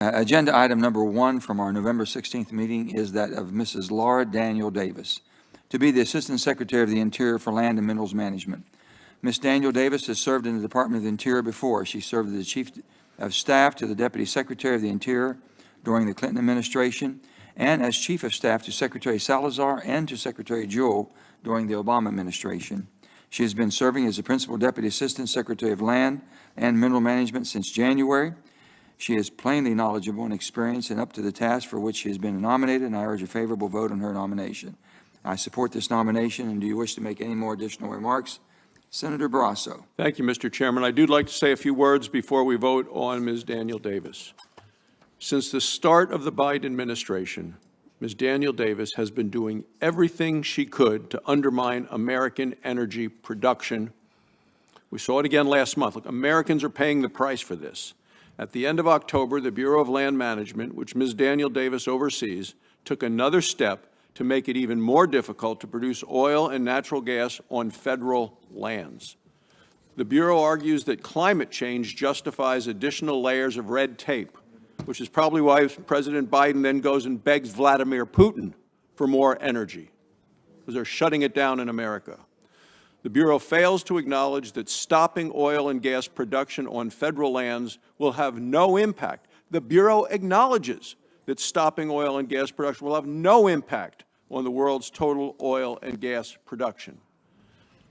Agenda item number 1 from our November 16th meeting is that of Mrs. Laura Daniel Davis to be the Assistant Secretary of the Interior for Land and Minerals Management. Ms. Daniel Davis has served in the Department of the Interior before. She served as the Chief of Staff to the Deputy Secretary of the Interior during the Clinton administration and as Chief of Staff to Secretary Salazar and to Secretary Jewell during the Obama administration. She has been serving as the Principal Deputy Assistant Secretary of Land and Mineral Management since January. She is plainly knowledgeable and experienced and up to the task for which she has been nominated, and I urge a favorable vote on her nomination. I support this nomination, and do you wish to make any more additional remarks? Senator Brasso. Thank you, Mr. Chairman. I do like to say a few words before we vote on Ms. Daniel Davis. Since the start of the Biden administration, Ms. Daniel Davis has been doing everything she could to undermine American energy production. We saw it again last month. Look, Americans are paying the price for this. At the end of October, the Bureau of Land Management, which Ms. Daniel Davis oversees, took another step to make it even more difficult to produce oil and natural gas on federal lands. The Bureau argues that climate change justifies additional layers of red tape, which is probably why President Biden then goes and begs Vladimir Putin for more energy, because they're shutting it down in America. The Bureau fails to acknowledge that stopping oil and gas production on federal lands will have no impact. The Bureau acknowledges that stopping oil and gas production will have no impact on the world's total oil and gas production.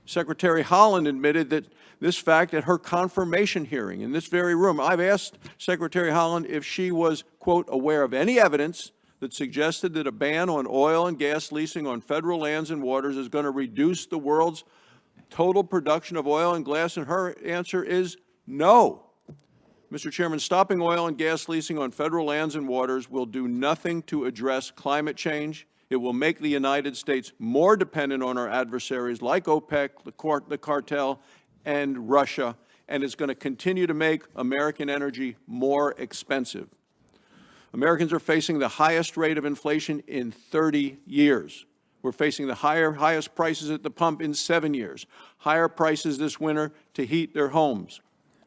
Secretary Haaland admitted that this fact at her confirmation hearing in this very room. I've asked Secretary Haaland if she was, quote, aware of any evidence that suggested that a ban on oil and gas leasing on federal lands and waters is going to reduce the world's total production of oil and gas, and her answer is no. Mr. Chairman, stopping oil and gas leasing on federal lands and waters will do nothing to address climate change. It will make the United States more dependent on our adversaries like OPEC, the cartel, and Russia, and it's going to continue to make American energy more expensive. Americans are facing the highest rate of inflation in 30 years. We're facing the highest prices at the pump in 7 years, higher prices this winter to heat their homes.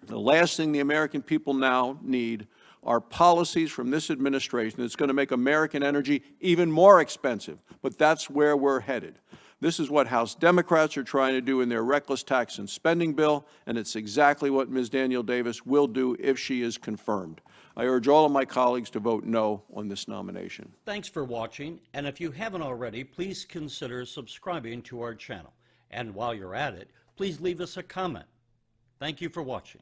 The last thing the American people now need are policies from this administration that's going to make American energy even more expensive. But that's where we're headed. This is what House Democrats are trying to do in their reckless tax and spending bill, and it's exactly what Ms. Daniel Davis will do if she is confirmed. I urge all of my colleagues to vote no on this nomination. Thanks for watching, and if you haven't already, please consider subscribing to our channel. And while you're at it, please leave us a comment. Thank you for watching.